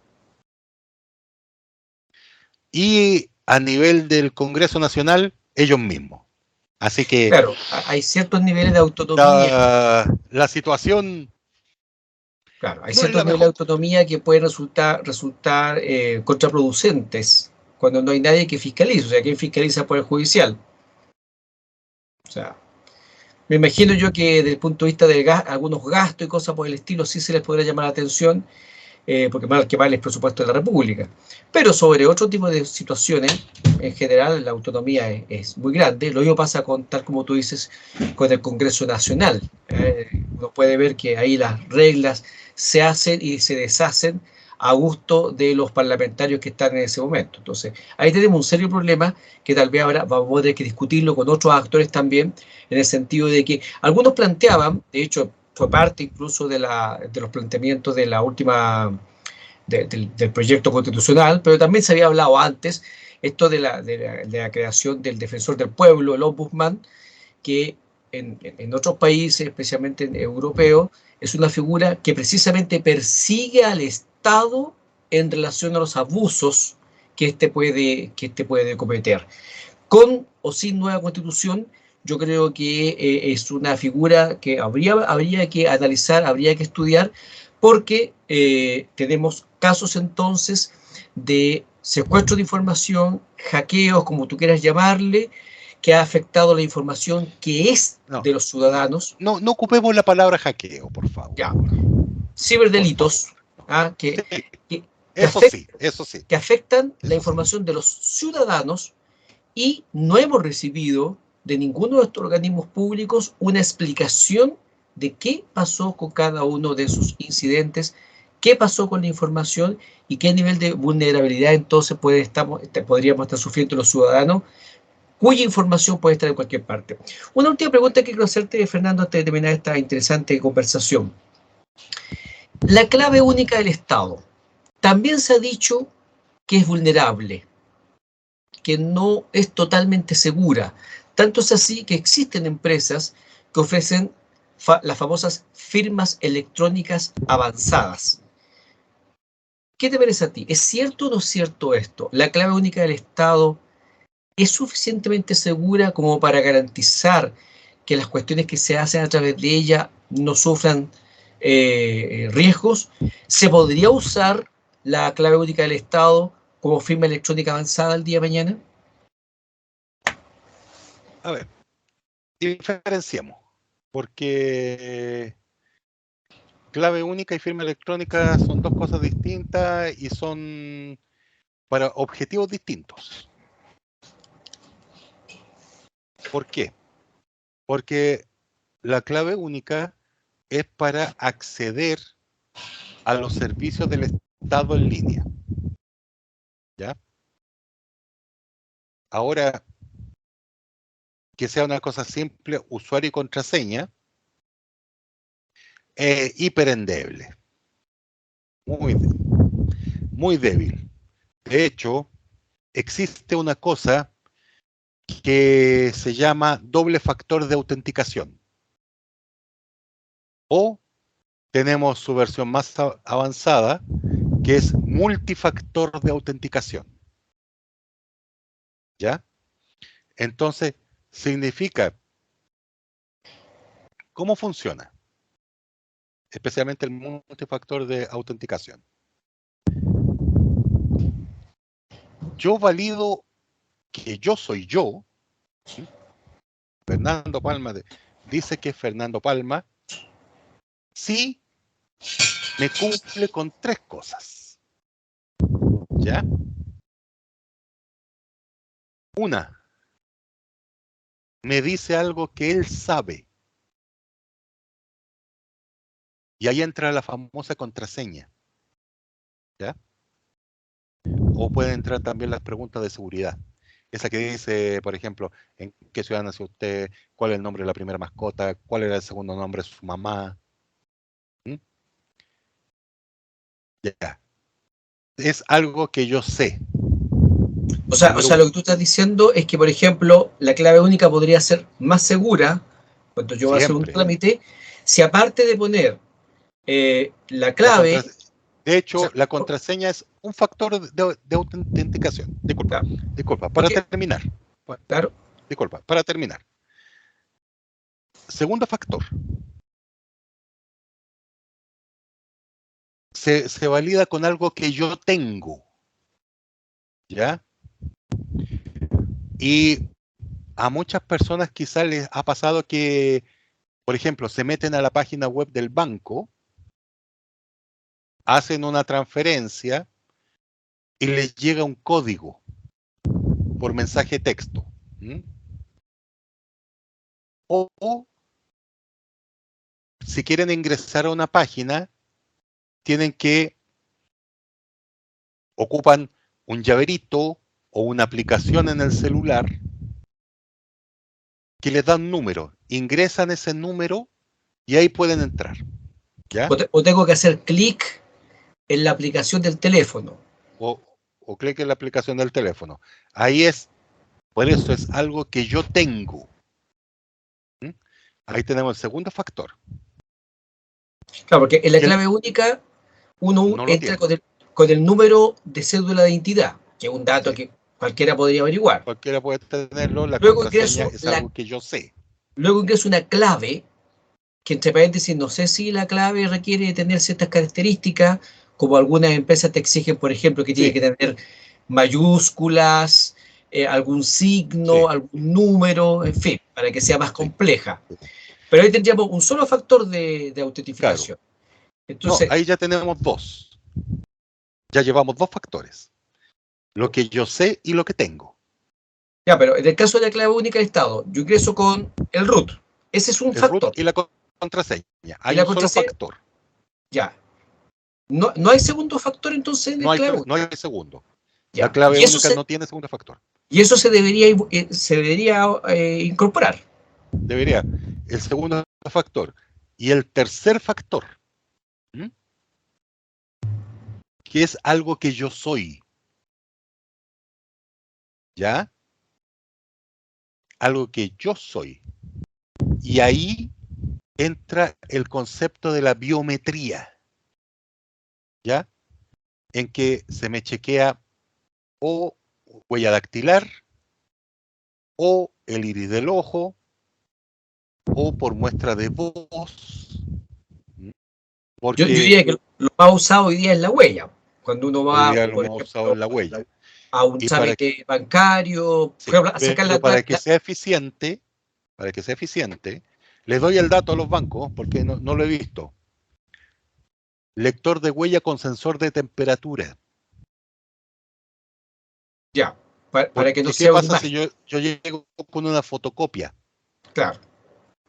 Y a nivel del Congreso Nacional, ellos mismos. Así que... Claro, hay ciertos niveles de autonomía. La situación... Claro, hay ciertos niveles de autonomía que pueden resultar contraproducentes cuando no hay nadie que fiscalice. O sea, ¿quién fiscaliza el Poder Judicial? O sea, me imagino yo que desde el punto de vista de algunos gastos y cosas por el estilo sí se les podría llamar la atención, porque más que vale el presupuesto de la República. Pero sobre otro tipo de situaciones, en general la autonomía es muy grande. Lo mismo pasa con, tal como tú dices, con el Congreso Nacional. Uno puede ver que ahí las reglas se hacen y se deshacen a gusto de los parlamentarios que están en ese momento. Entonces, ahí tenemos un serio problema que tal vez ahora vamos a tener que discutirlo con otros actores también, en el sentido de que algunos planteaban, de hecho, fue parte incluso de los planteamientos de la última, del proyecto constitucional, pero también se había hablado antes, esto de la creación del defensor del pueblo, el ombudsman, que en otros países, especialmente en europeos, es una figura que precisamente persigue al Estado en relación a los abusos que éste puede cometer. Con o sin nueva constitución, yo creo que es una figura que habría que analizar, habría que estudiar, porque tenemos casos entonces de secuestro de información, hackeos, como tú quieras llamarle, que ha afectado la información que es No, de los ciudadanos. no ocupemos la palabra hackeo, por favor. Ya, Por favor. ciberdelitos, Sí, que, eso sí, eso sí. que afectan la Eso sí. información de los ciudadanos, y no hemos recibido de ninguno de estos organismos públicos una explicación de qué pasó con cada uno de esos incidentes, qué pasó con la información y qué nivel de vulnerabilidad entonces podríamos estar sufriendo los ciudadanos, cuya información puede estar en cualquier parte. Una última pregunta que quiero hacerte, Fernando, antes de terminar esta interesante conversación. La clave única del Estado. También se ha dicho que es vulnerable, que no es totalmente segura. Tanto es así que existen empresas que ofrecen las famosas firmas electrónicas avanzadas. ¿Qué te parece a ti? ¿Es cierto o no es cierto esto? ¿La clave única del Estado es suficientemente segura como para garantizar que las cuestiones que se hacen a través de ella no sufran riesgos? ¿Se podría usar la clave única del Estado como firma electrónica avanzada el día de mañana? A ver, diferenciemos, porque clave única y firma electrónica son dos cosas distintas y son para objetivos distintos. ¿Por qué? Porque la clave única es para acceder a los servicios del Estado en línea. ¿Ya? Ahora, que sea una cosa simple, usuario y contraseña, hiperendeble. Muy débil. De hecho, existe una cosa que se llama doble factor de autenticación. O tenemos su versión más avanzada, que es multifactor de autenticación. ¿Ya? Entonces, significa, ¿cómo funciona? Especialmente el multifactor de autenticación. Yo valido que yo soy yo. Fernando Palma dice que es Fernando Palma. Sí, me cumple con tres cosas. ¿Ya? Una, me dice algo que él sabe. Y ahí entra la famosa contraseña. ¿Ya? O pueden entrar también las preguntas de seguridad. Esa que dice, por ejemplo, ¿en qué ciudad nació usted? ¿Cuál es el nombre de la primera mascota? ¿Cuál era el segundo nombre de su mamá? ¿Mm? Ya. Es algo que yo sé. O sea, lo que tú estás diciendo es que, por ejemplo, la clave única podría ser más segura cuando yo voy a hacer un Siempre. trámite, si aparte de poner la clave... De hecho, O sea, la contraseña es un factor de autenticación. Disculpa, para okay, terminar. claro. Disculpa, para terminar. Segundo factor. Se valida con algo que yo tengo. ¿Ya? Y a muchas personas quizás les ha pasado que, por ejemplo, se meten a la página web del banco, hacen una transferencia y les llega un código por mensaje texto. O si quieren ingresar a una página, tienen que ocupan un llaverito o una aplicación en el celular que les da un número. Ingresan ese número y ahí pueden entrar. ¿Ya? O tengo que hacer clic en la aplicación del teléfono. O clic en la aplicación del teléfono. Ahí es, por eso es algo que yo tengo. Ahí tenemos el segundo factor. Claro, porque en la clave única uno no entra con el número de cédula de identidad, que es un dato sí. que cualquiera podría averiguar. Cualquiera puede tenerlo, la Luego contraseña es algo que yo sé. Luego ingreso una clave, que entre paréntesis no sé si la clave requiere tener ciertas características, como algunas empresas te exigen, por ejemplo, que tiene que tener mayúsculas, algún signo, Sí, algún número, en fin, para que sea más sí, compleja. sí. Pero ahí tendríamos un solo factor de Claro. autentificación. No, Entonces, ahí ya tenemos dos. Ya llevamos dos factores. Lo que yo sé y lo que tengo. ya, pero en el caso de la clave única de estado, yo ingreso con el root. Ese es un El root factor. y la contraseña. Y Hay la un solo contraseña, factor. ya. No hay segundo factor entonces en No el hay, clave no única. hay segundo. La Ya. clave única no tiene segundo factor. Y eso se debería incorporar. Debería. El segundo factor. Y el tercer factor, ¿m? Que es algo que yo soy. ¿Ya? Algo que yo soy. Y ahí entra el concepto de la biometría. ¿Ya? En que se me chequea o huella dactilar, o el iris del ojo, o por muestra de voz. Yo Porque diría que lo más usado hoy día es la huella. Cuando uno hoy va, día lo por hemos usado ejemplo, en la huella. a un Y para, trámite bancario, por sí, ejemplo, a sacar pero para que sea eficiente, les doy el dato a los bancos, porque no lo he visto. Lector de huella con sensor de temperatura. ya, para que no Porque, ¿qué sea una pasa si imagen. yo llego con una fotocopia Claro,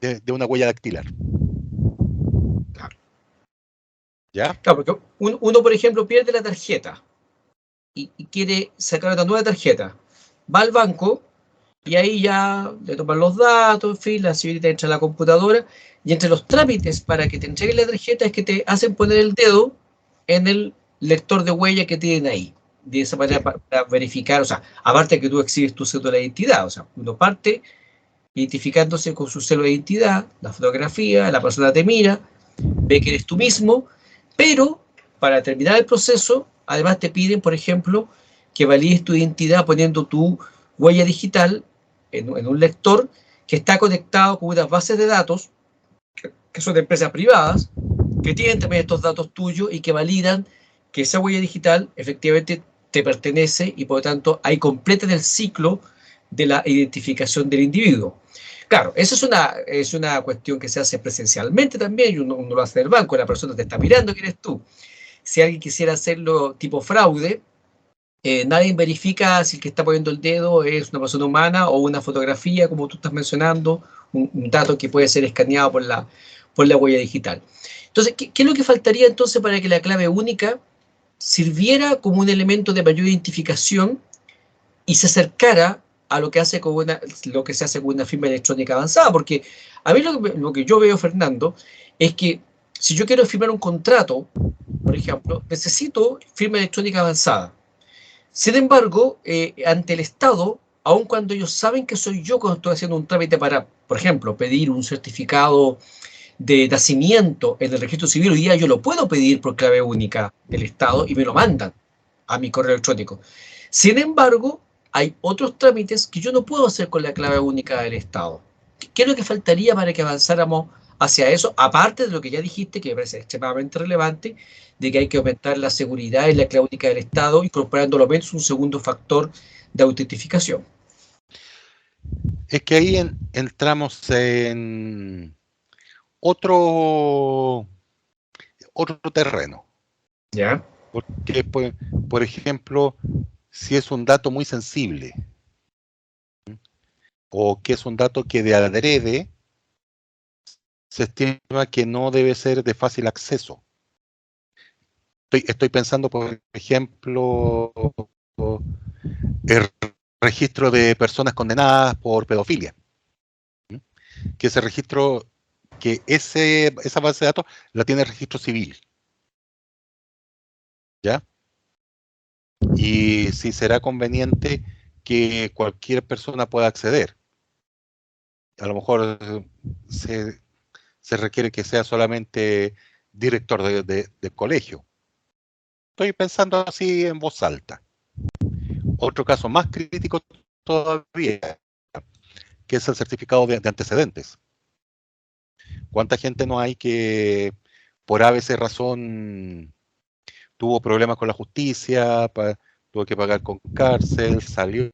de una huella dactilar? claro. ¿Ya? Claro, porque uno, por ejemplo, pierde la tarjeta y quiere sacar una nueva tarjeta. Va al banco y ahí ya le toman los datos, en fin, la señorita entra a la computadora y entre los trámites para que te entreguen la tarjeta es que te hacen poner el dedo en el lector de huella que tienen ahí. De esa manera Sí. para verificar, o sea, aparte que tú exhibes tu cédula de identidad, o sea, uno parte identificándose con su cédula de identidad, la fotografía, la persona te mira, ve que eres tú mismo, pero para terminar el proceso, además te piden, por ejemplo, que valides tu identidad poniendo tu huella digital en un lector que está conectado con unas bases de datos que son de empresas privadas, que tienen también estos datos tuyos y que validan que esa huella digital efectivamente te pertenece y por lo tanto ahí completa el ciclo de la identificación del individuo. Claro, eso es una cuestión que se hace presencialmente también, y uno lo hace en el banco, la persona te está mirando quién eres tú. Si alguien quisiera hacerlo tipo fraude, nadie verifica si el que está poniendo el dedo es una persona humana o una fotografía, como tú estás mencionando, un dato que puede ser escaneado por la huella digital. Entonces, ¿qué es lo que faltaría entonces para que la clave única sirviera como un elemento de mayor identificación y se acercara a lo que se hace con una firma electrónica avanzada? Porque a mí lo que yo veo, Fernando, es que si yo quiero firmar un contrato, por ejemplo, necesito firma electrónica avanzada. Sin embargo, ante el Estado, aun cuando ellos saben que soy yo cuando estoy haciendo un trámite para, por ejemplo, pedir un certificado de nacimiento en el registro civil, hoy día yo lo puedo pedir por clave única del Estado y me lo mandan a mi correo electrónico. Sin embargo, hay otros trámites que yo no puedo hacer con la clave única del Estado. ¿Qué es lo que faltaría para que avanzáramos hacia eso? Aparte de lo que ya dijiste, que me parece extremadamente relevante, de que hay que aumentar la seguridad en la clave única del Estado, incorporando lo menos un segundo factor de autentificación. Es que ahí entramos en otro, otro terreno. ¿Ya? Porque, por ejemplo, si es un dato muy sensible o que es un dato que de adrede se estima que no debe ser de fácil acceso. Estoy pensando, por ejemplo, el registro de personas condenadas por pedofilia, que ese registro, esa base de datos la tiene el registro civil, ¿ya? Y si será conveniente que cualquier persona pueda acceder. A lo mejor se, se requiere que sea solamente director de colegio. Estoy pensando así en voz alta. Otro caso más crítico todavía, que es el certificado de antecedentes. ¿Cuánta gente no hay que por ABC razón tuvo problemas con la justicia, tuvo que pagar con cárcel, salió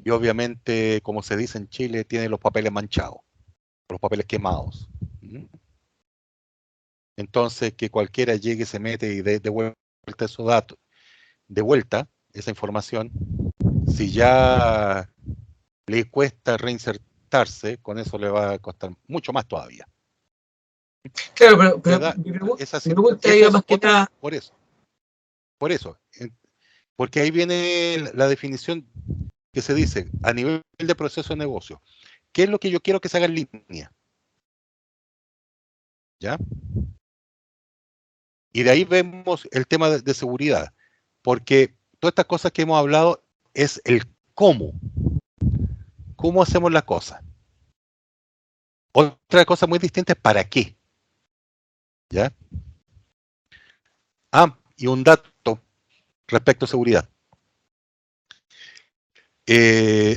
y obviamente, como se dice en Chile, tiene los papeles manchados, los papeles quemados. Entonces, que cualquiera llegue, se mete y dé vuelta esos datos, de vuelta esa información, si ya le cuesta reinsertarse, con eso le va a costar mucho más todavía. Claro, pero mi pregunta iba más que nada. Por eso, porque ahí viene la definición que se dice a nivel de proceso de negocio. ¿Qué es lo que yo quiero que se haga en línea? ¿Ya? Y de ahí vemos el tema de seguridad, porque todas estas cosas que hemos hablado es el cómo. ¿Cómo hacemos las cosas? Otra cosa muy distinta es para qué. ¿Ya? Y un dato respecto a seguridad.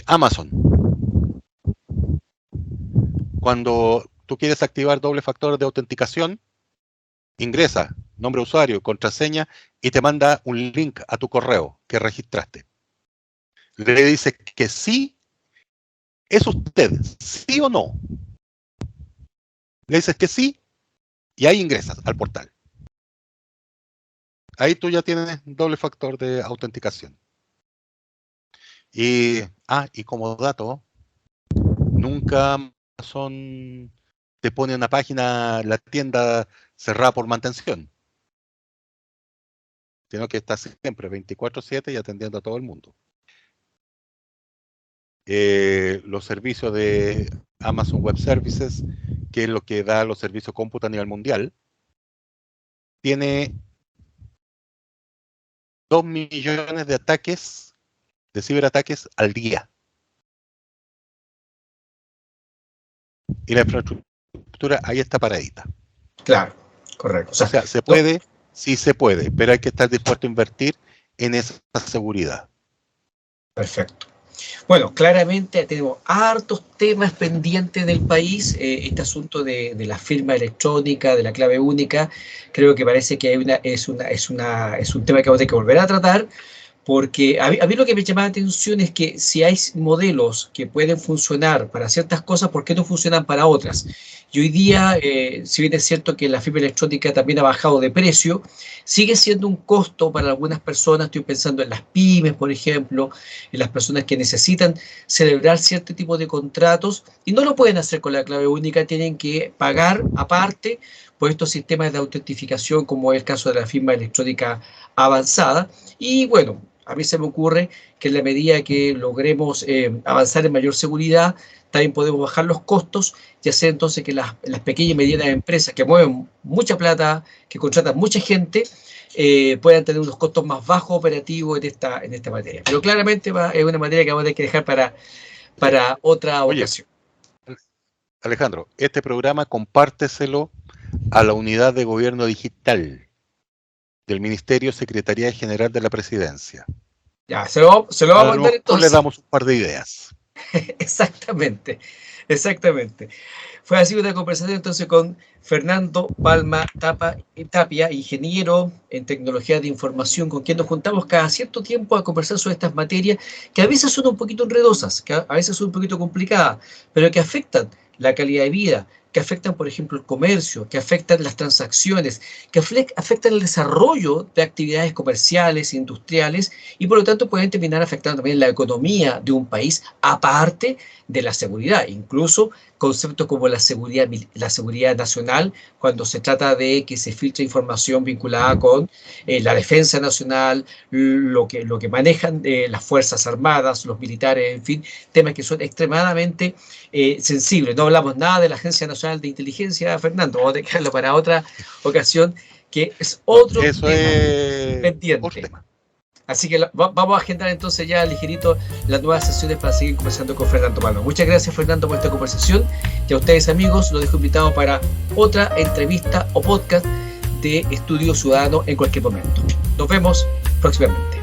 Amazon. Cuando tú quieres activar doble factor de autenticación, ingresa nombre de usuario, contraseña y te manda un link a tu correo que registraste. Le dice que sí, es usted, sí o no. Le dices que sí y ahí ingresas al portal. Ahí tú ya tienes doble factor de autenticación. Y como dato, nunca Amazon te pone una página, la tienda cerrada por mantención. Sino que está siempre 24/7 y atendiendo a todo el mundo. Los servicios de Amazon Web Services, que es lo que da los servicios cómputo a nivel mundial, tiene 2 millones de ataques, de ciberataques al día. Y la infraestructura ahí está paradita. Claro, correcto. O sea, se puede, sí se puede, pero hay que estar dispuesto a invertir en esa seguridad. Perfecto. Bueno, claramente tenemos hartos temas pendientes del país. Este asunto de la firma electrónica, de la clave única, creo que parece que es un tema que vamos a tener que volver a tratar, porque a mí lo que me llama la atención es que si hay modelos que pueden funcionar para ciertas cosas, ¿por qué no funcionan para otras? Y hoy día, si bien es cierto que la firma electrónica también ha bajado de precio, sigue siendo un costo para algunas personas. Estoy pensando en las pymes, por ejemplo, en las personas que necesitan celebrar cierto tipo de contratos y no lo pueden hacer con la clave única, tienen que pagar aparte por estos sistemas de autentificación, como es el caso de la firma electrónica avanzada. Y bueno, a mí se me ocurre que en la medida que logremos avanzar en mayor seguridad, también podemos bajar los costos y hacer entonces que las pequeñas y medianas empresas que mueven mucha plata, que contratan mucha gente, puedan tener unos costos más bajos operativos en esta materia. Pero claramente es una materia que vamos a tener que dejar para otra ocasión. Alejandro, este programa compárteselo a la unidad de gobierno digital del Ministerio Secretaría General de la Presidencia. Ya, se lo vamos a mandar entonces. Le damos un par de ideas. Exactamente. Fue así una conversación entonces con Fernando Palma Tapia, ingeniero en tecnología de información, con quien nos juntamos cada cierto tiempo a conversar sobre estas materias que a veces son un poquito enredosas, que a veces son un poquito complicadas, pero que afectan la calidad de vida, que afectan, por ejemplo, el comercio, que afectan las transacciones, que afectan el desarrollo de actividades comerciales, industriales, y por lo tanto pueden terminar afectando también la economía de un país, aparte de la seguridad, incluso conceptos como la seguridad nacional, cuando se trata de que se filtre información vinculada con la defensa nacional, lo que manejan las Fuerzas Armadas, los militares, en fin, temas que son extremadamente sensibles. No hablamos nada de la Agencia Nacional de Inteligencia, Fernando, vamos a dejarlo para otra ocasión, que es otro tema pendiente. Otro tema. Así que vamos a agendar entonces ya ligerito las nuevas sesiones para seguir conversando con Fernando Palma. Muchas gracias, Fernando, por esta conversación. Y a ustedes, amigos, los dejo invitados para otra entrevista o podcast de Estudio Ciudadano en cualquier momento. Nos vemos próximamente.